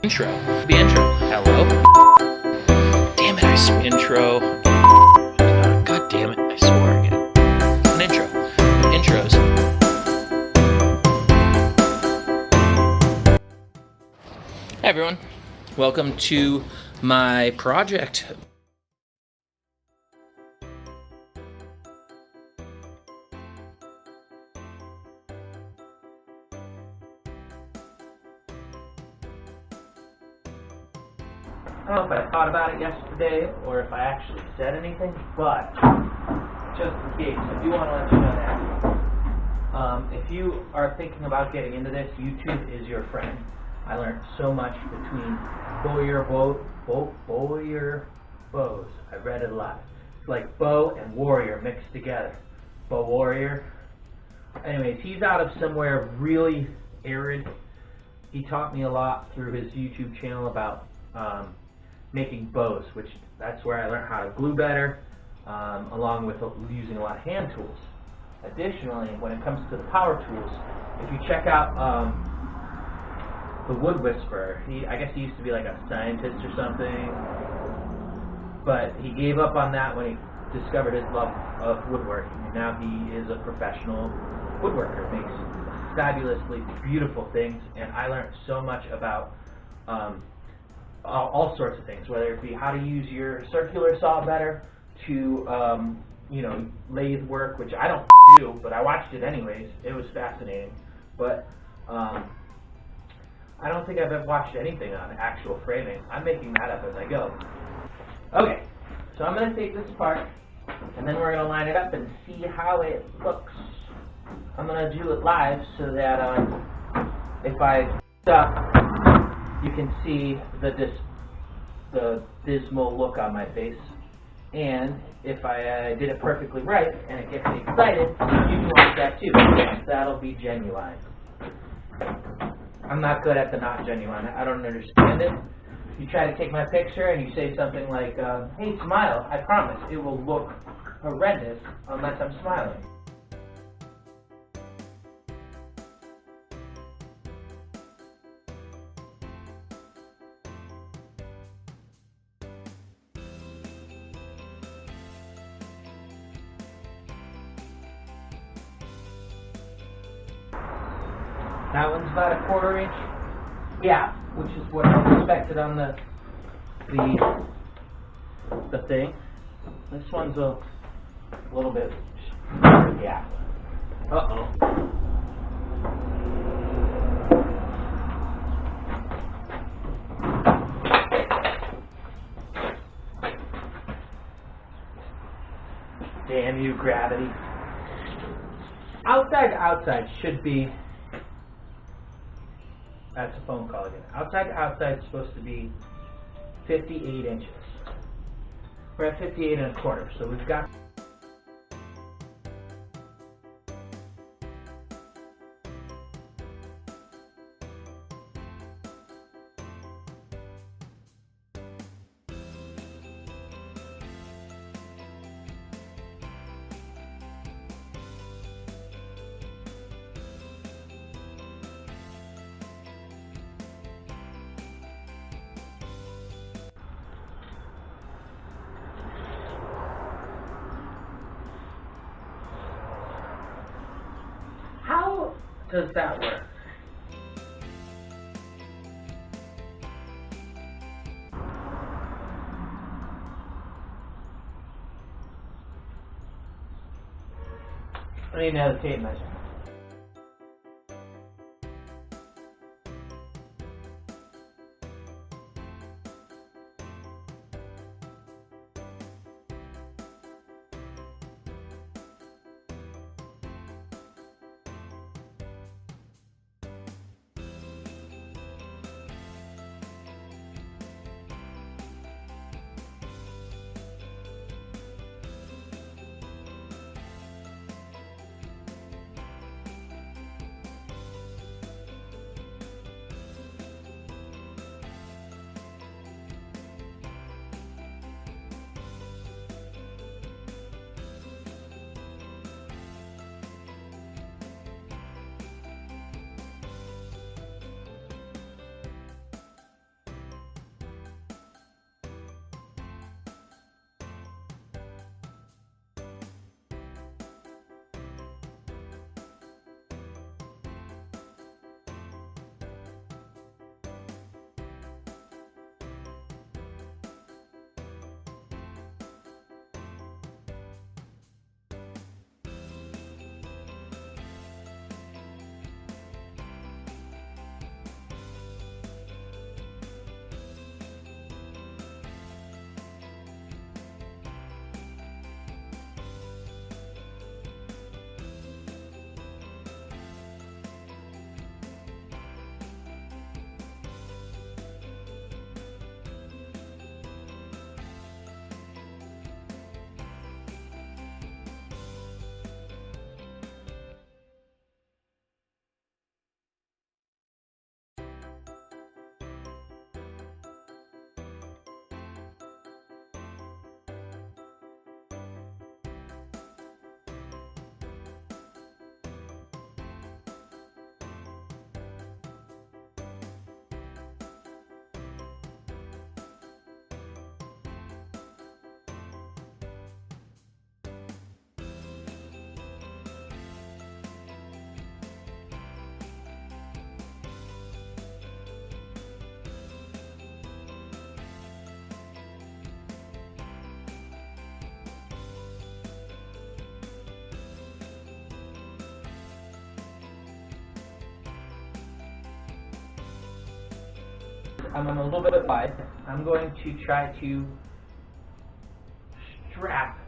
Intro. The intro. Hello. Damn it, I swore. Intro. God damn it, I swore again. An intro. Intros. Hey everyone. Welcome to my project. I don't know if I thought about it yesterday or if I actually said anything, but just in case, I do want to let you know that if you are thinking about getting into this, YouTube is your friend. I learned so much between Boyer Bows. I read it a lot. It's like bow and warrior mixed together. Bow warrior. Anyways, he's out of somewhere really arid. He taught me a lot through his YouTube channel about making bows, which that's where I learned how to glue better, along with using a lot of hand tools. Additionally, when it comes to the power tools, if you check out the Wood Whisperer, I guess he used to be like a scientist or something, but he gave up on that when he discovered his love of woodworking, and now he is a professional woodworker, makes fabulously beautiful things, and I learned so much about all sorts of things, whether it be how to use your circular saw better to, lathe work, which I don't do, but I watched it anyways. It was fascinating. But I don't think I've ever watched anything on actual framing. I'm making that up as I go. Okay, so I'm going to take this apart, and then we're going to line it up and see how it looks. I'm going to do it live so that if I stop, you can see the dismal look on my face, and if I did it perfectly right and it gets me excited, you can watch that too. That'll be genuine. I'm not good at the not genuine. I don't understand it. You try to take my picture and you say something like, hey, smile. I promise it will look horrendous unless I'm smiling. That one's about a 1/4 inch gap, which is what I expected on the thing. This one's a little bit gap. Uh-oh. Damn you, gravity. Outside to outside should be. That's a phone call again. Outside to outside is supposed to be 58 inches. We're at 58 1/4, so we've got. How does that work? I need another tape measure. I'm a little bit wide. I'm going to try to strap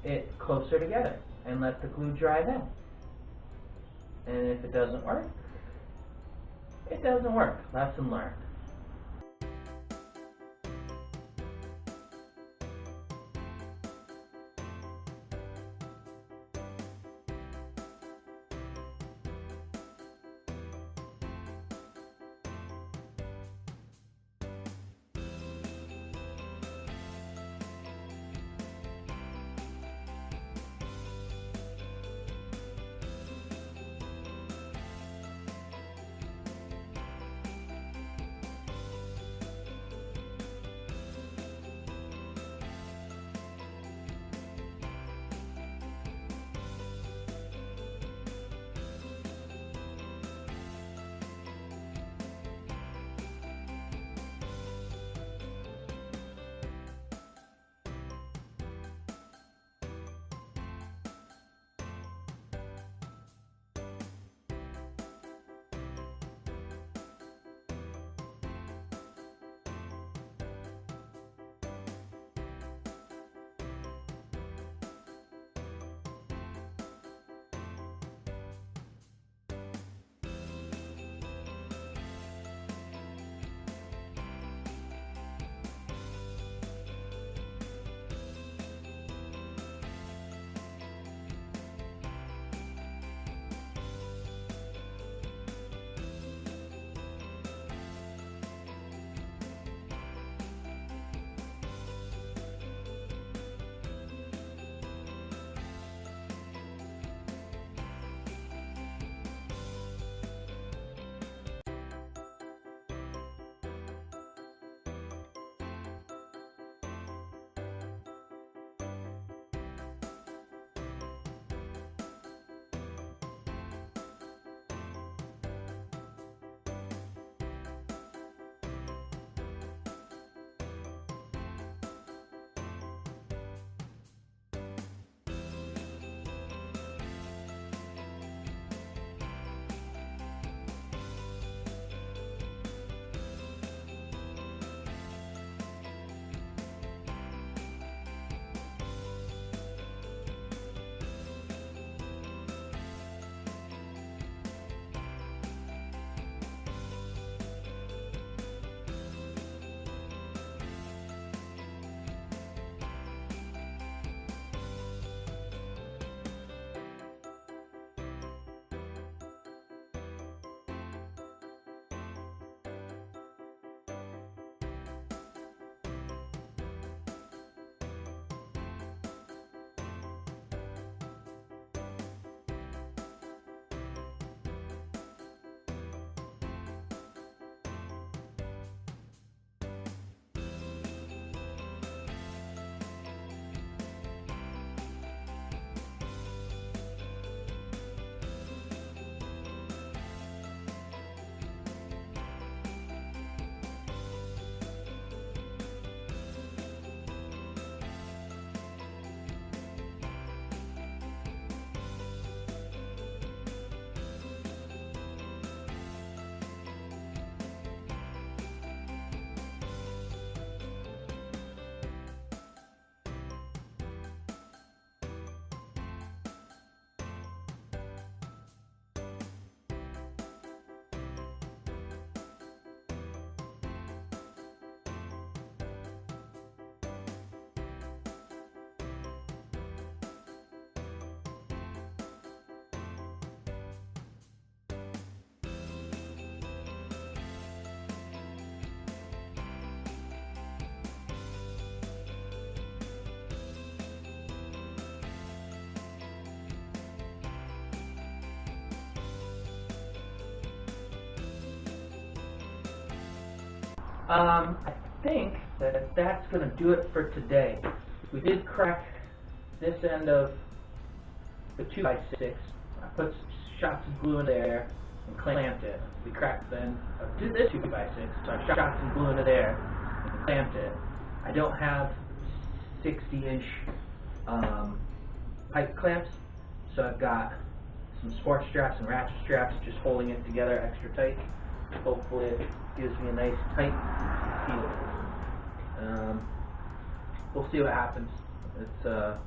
it closer together and let the glue dry then. And if it doesn't work, it doesn't work. Lesson learned. I think that that's going to do it for today. We did crack this end of the 2x6. I put shots of glue in there and clamped it. We cracked the end of this 2x6, so I shot some glue into there and clamped it. I don't have 60-inch pipe clamps, so I've got some sport straps and ratchet straps just holding it together extra tight. Hopefully it gives me a nice tight feel. We'll see what happens. It's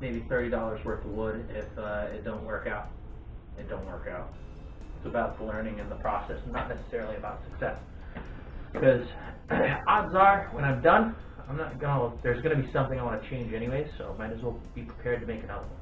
maybe $30 worth of wood. If it don't work out, it don't work out. It's about the learning and the process, not necessarily about success. Because odds are, when I'm done, there's gonna be something I want to change anyways, so might as well be prepared to make another one.